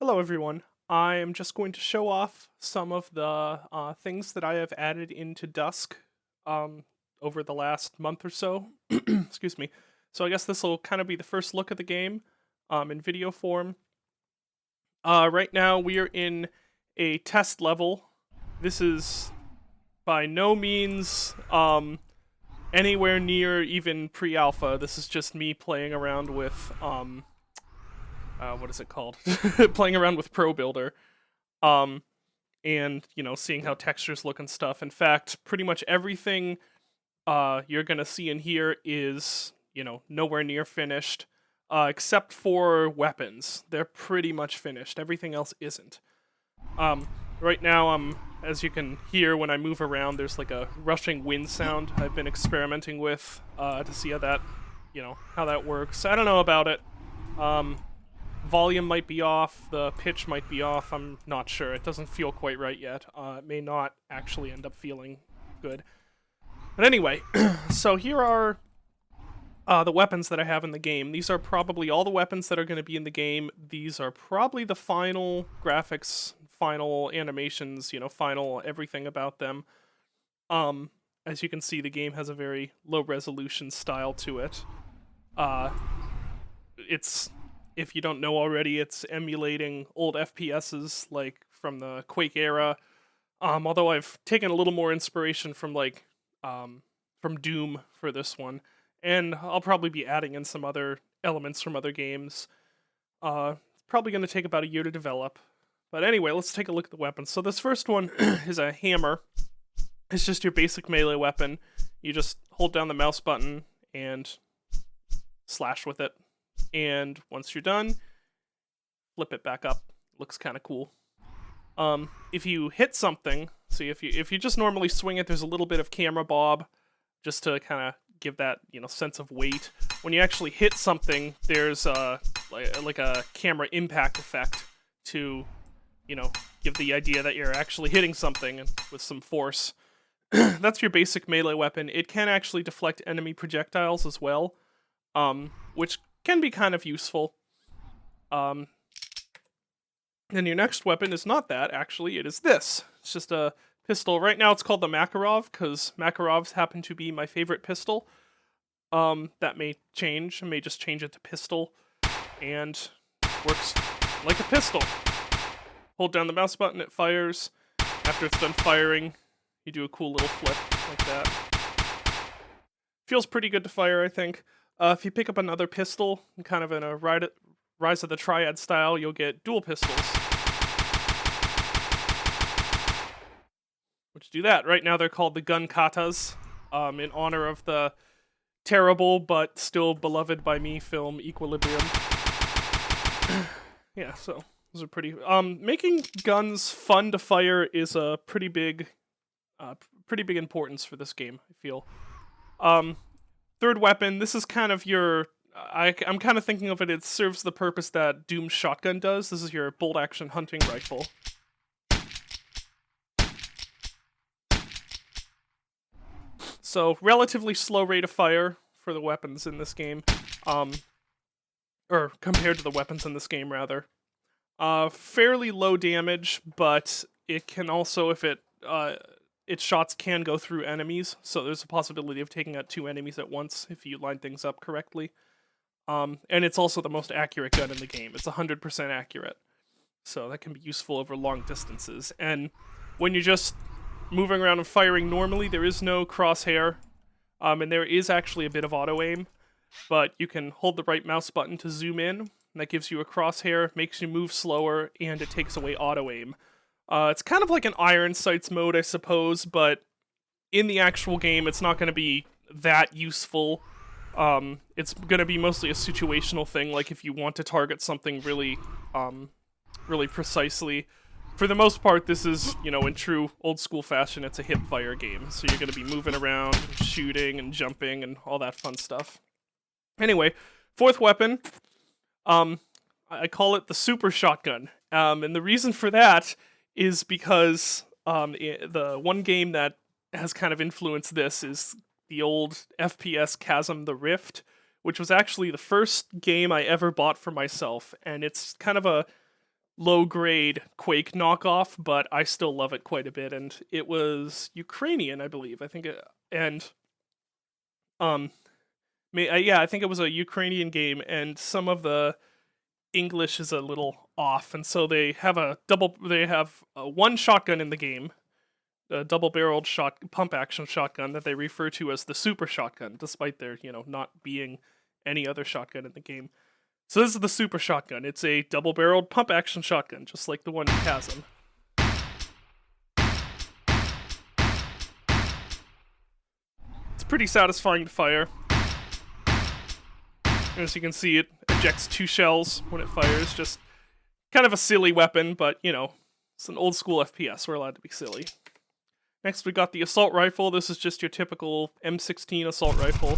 Hello, everyone. I am just going to show off some of the things that I have added into Dusk um, over the last month or so. Excuse me. So I guess this will kind of be the first look at the game in video form. Right now, we are in a test level. This is by no means anywhere near even pre-alpha. This is just me playing around with what is it called? Playing around with Pro Builder, um, and seeing how textures look and stuff. In fact, pretty much everything you're gonna see in here is nowhere near finished, except for weapons. They're pretty much finished. Everything else isn't. Um, right now, as you can hear when I move around, there's like a rushing wind sound I've been experimenting with to see how that works. I don't know about it. Volume might be off, the pitch might be off, I'm not sure. It doesn't feel quite right yet. It may not actually end up feeling good. But anyway, so here are the weapons that I have in the game. These are probably all the weapons that are going to be in the game. These are probably the final graphics, final animations, final everything about them. As you can see, the game has a very low resolution style to it. If you don't know already, it's emulating old FPSs like from the Quake era. Although I've taken a little more inspiration from from Doom for this one, and I'll probably be adding in some other elements from other games. It's probably going to take about a year to develop. But anyway, let's take a look at the weapons. So this first one is a hammer. It's just your basic melee weapon. You just hold down the mouse button and slash with it. And once you're done, flip it back up. Looks kind of cool. If you hit something, see if you just normally swing it, there's a little bit of camera bob, just to kind of give that sense of weight. When you actually hit something, there's like a camera impact effect to give the idea that you're actually hitting something with some force. That's your basic melee weapon. It can actually deflect enemy projectiles as well, which can be kind of useful. Then your next weapon is not that, actually. It is this. It's just a pistol. Right now it's called the Makarov, because Makarovs happen to be my favorite pistol. That may change. I may just change it to pistol. And works like a pistol. Hold down the mouse button, it fires. After it's done firing, you do a cool little flip like that. Feels pretty good to fire, I think. If you pick up another pistol, kind of in a Rise of the Triad style, you'll get dual pistols. Which do that. Right now they're called the gun katas, in honor of the terrible but still beloved by me film Equilibrium. Yeah, so those are pretty... making guns fun to fire is a pretty big importance for this game, I feel. Third weapon, this is kind of your... I'm kind of thinking of it, it serves the purpose that Doom's shotgun does. This is your bolt-action hunting rifle. So, relatively slow rate of fire for the weapons in this game. Or compared to the weapons in this game, rather. Fairly low damage, but it can also, if its shots can go through enemies, so there's a possibility of taking out 2 enemies at once if you line things up correctly. And it's also the most accurate gun in the game. It's 100% accurate. So that can be useful over long distances. And when you're just moving around and firing normally, there is no crosshair. And there is actually a bit of auto-aim. But you can hold the right mouse button to zoom in. And that gives you a crosshair, makes you move slower, and it takes away auto-aim. It's kind of like an iron sights mode, I suppose, but in the actual game, it's not going to be that useful. It's going to be mostly a situational thing, like if you want to target something really precisely. For the most part, this is, in true old-school fashion, it's a hip-fire game, so you're going to be moving around, and shooting, and jumping, and all that fun stuff. Anyway, fourth weapon, I call it the super shotgun, and the reason for that is because the one game that has kind of influenced this is the old FPS Chasm the Rift, which was actually the first game I ever bought for myself, and it's kind of a low-grade Quake knockoff, but I still love it quite a bit. And it was Ukrainian, I believe. I think it, and yeah, I think it was a Ukrainian game, and some of the English is a little off, and so they have one shotgun in the game, a double-barreled pump-action shotgun that they refer to as the super shotgun, despite there, not being any other shotgun in the game. So this is the super shotgun. It's a double-barreled pump-action shotgun, just like the one in Chasm. It's pretty satisfying to fire. As you can see, it ejects 2 shells when it fires. Just kind of a silly weapon, but, it's an old-school FPS. We're allowed to be silly. Next, we got the assault rifle. This is just your typical M16 assault rifle.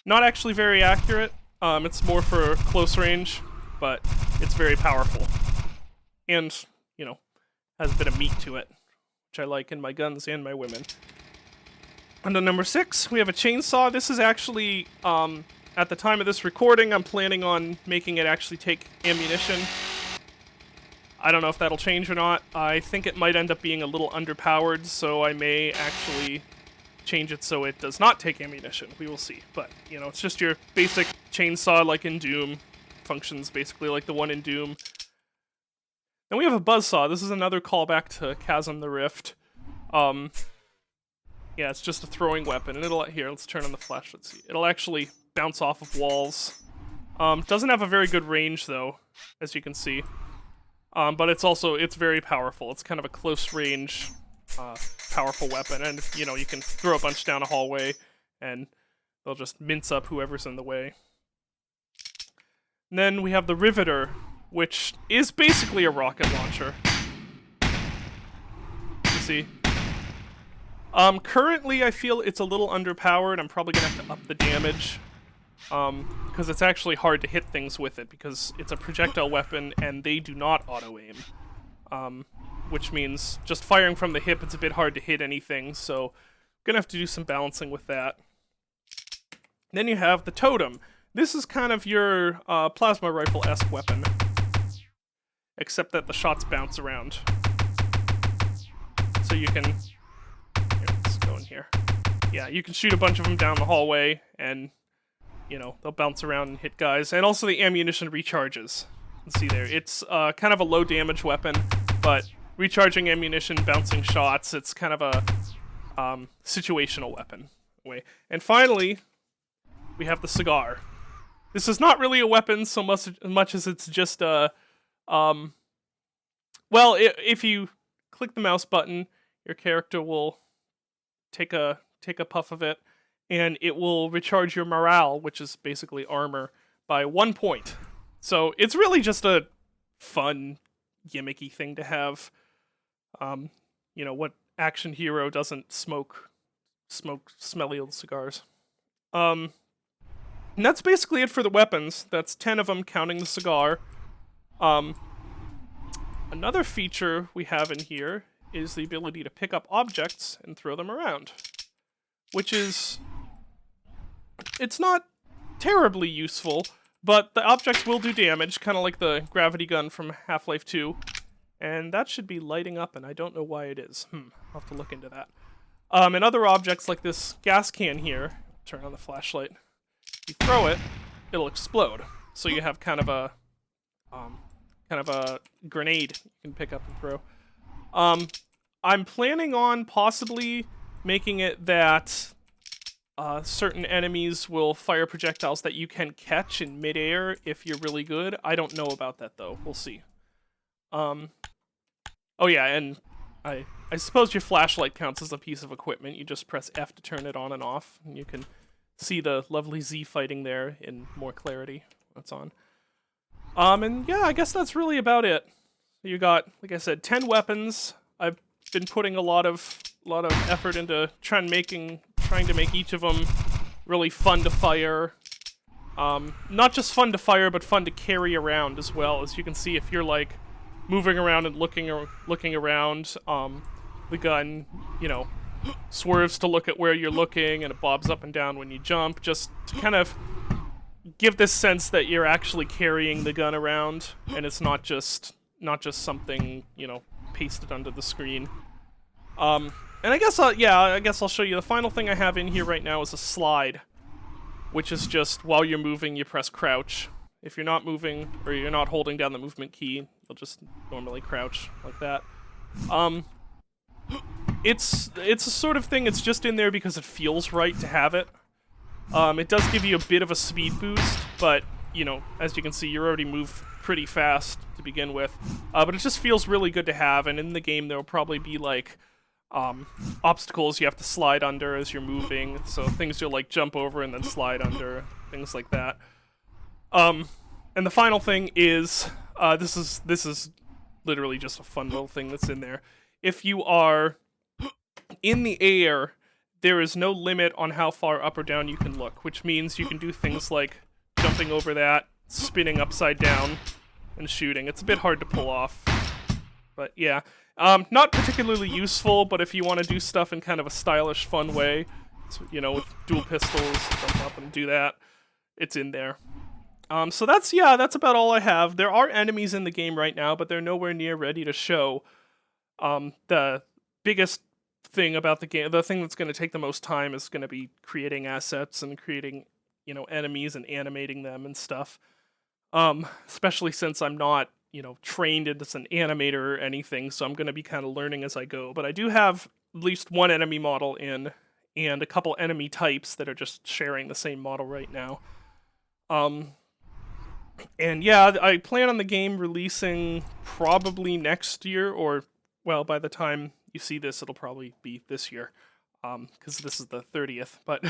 Not actually very accurate. It's more for close range, but it's very powerful. And, has a bit of meat to it, which I like in my guns and my women. Under number 6, we have a chainsaw. This is actually, at the time of this recording, I'm planning on making it actually take ammunition. I don't know if that'll change or not. I think it might end up being a little underpowered, so I may actually change it so it does not take ammunition. We will see. But, it's just your basic chainsaw like in Doom. Functions basically like the one in Doom. Then we have a buzzsaw. This is another callback to Chasm the Rift. Yeah, it's just a throwing weapon, and let's turn on the flash, let's see. It'll actually bounce off of walls. Doesn't have a very good range, though, as you can see. But it's very powerful. It's kind of a close range, powerful weapon, and, you can throw a bunch down a hallway, and they'll just mince up whoever's in the way. And then we have the Riveter, which is basically a rocket launcher. You see? Currently, I feel it's a little underpowered. I'm probably gonna have to up the damage, because it's actually hard to hit things with it, because it's a projectile weapon, and they do not auto-aim. Which means, just firing from the hip, it's a bit hard to hit anything, so I'm gonna have to do some balancing with that. Then you have the Totem. This is kind of your, plasma rifle-esque weapon, except that the shots bounce around. So you can... here. Yeah, you can shoot a bunch of them down the hallway, and, they'll bounce around and hit guys. And also the ammunition recharges. You can see there. It's kind of a low damage weapon, but recharging ammunition, bouncing shots, it's kind of a situational weapon. And finally, we have the Cigar. This is not really a weapon so much as it's just a... well, if you click the mouse button, your character will take a puff of it, and it will recharge your morale, which is basically armor, by 1 point. So it's really just a fun, gimmicky thing to have. What action hero doesn't smoke smelly old cigars? And that's basically it for the weapons. That's 10 of them, counting the Cigar. Another feature we have in here is the ability to pick up objects and throw them around, which is... it's not terribly useful, but the objects will do damage, kind of like the gravity gun from Half-Life 2, and that should be lighting up, and I don't know why it is. I'll have to look into that. And other objects like this gas can here, turn on the flashlight, you throw it, it'll explode, so you have kind of a grenade you can pick up and throw. I'm planning on possibly making it that certain enemies will fire projectiles that you can catch in midair if you're really good. I don't know about that, though. We'll see. Oh yeah, and I suppose your flashlight counts as a piece of equipment. You just press F to turn it on and off, and you can see the lovely Z fighting there in more clarity. That's on. And yeah, I guess that's really about it. You got, like I said, 10 weapons. I've been putting a lot of effort into trying to make each of them really fun to fire. Not just fun to fire, but fun to carry around as well. As you can see, if you're like moving around and looking around, the gun, swerves to look at where you're looking, and it bobs up and down when you jump, just to kind of give this sense that you're actually carrying the gun around, and it's not just something, you know, pasted under the screen. And I guess I'll show you. The final thing I have in here right now is a slide, which is just while you're moving, you press crouch. If you're not moving or you're not holding down the movement key, you'll just normally crouch like that. It's a sort of thing. It's just in there because it feels right to have it. It does give you a bit of a speed boost, but you know, as you can see, you already move pretty fast to begin with. But it just feels really good to have. And in the game, there will probably be like obstacles you have to slide under as you're moving, so things you'll like jump over and then slide under, things like that. And the final thing is this is literally just a fun little thing that's in there. If you are in the air, there is no limit on how far up or down you can look, which means you can do things like jumping over that, spinning upside down, and shooting. It's a bit hard to pull off, but yeah. Not particularly useful, but if you want to do stuff in kind of a stylish, fun way, you know, with dual pistols, jump up and do that, it's in there. So that's about all I have. There are enemies in the game right now, but they're nowhere near ready to show. The biggest thing about the game, the thing that's going to take the most time, is going to be creating assets and creating, you know, enemies and animating them and stuff. Especially since I'm not, you know, trained as an animator or anything, so I'm going to be kind of learning as I go. But I do have at least one enemy model in, and a couple enemy types that are just sharing the same model right now. And yeah, I plan on the game releasing probably next year, or, well, by the time you see this, it'll probably be this year, because this is the 30th, but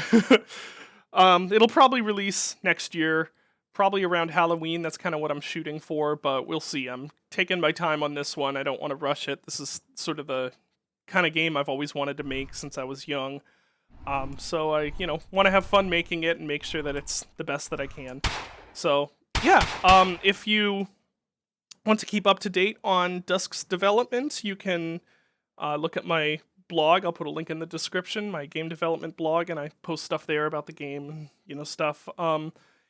it'll probably release next year. Probably around Halloween, that's kind of what I'm shooting for, but we'll see. I'm taking my time on this one. I don't want to rush it. This is sort of the kind of game I've always wanted to make since I was young. So I, you know, want to have fun making it and make sure that it's the best that I can. So, yeah, if you want to keep up to date on Dusk's development, you can look at my blog. I'll put a link in the description, my game development blog, and I post stuff there about the game and, you know, stuff.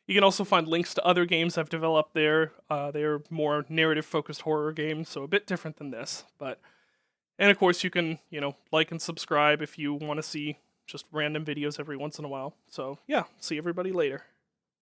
You can also find links to other games I've developed there. They're more narrative-focused horror games, so a bit different than this. And of course, you can, you know, like and subscribe if you want to see just random videos every once in a while. So yeah, see everybody later.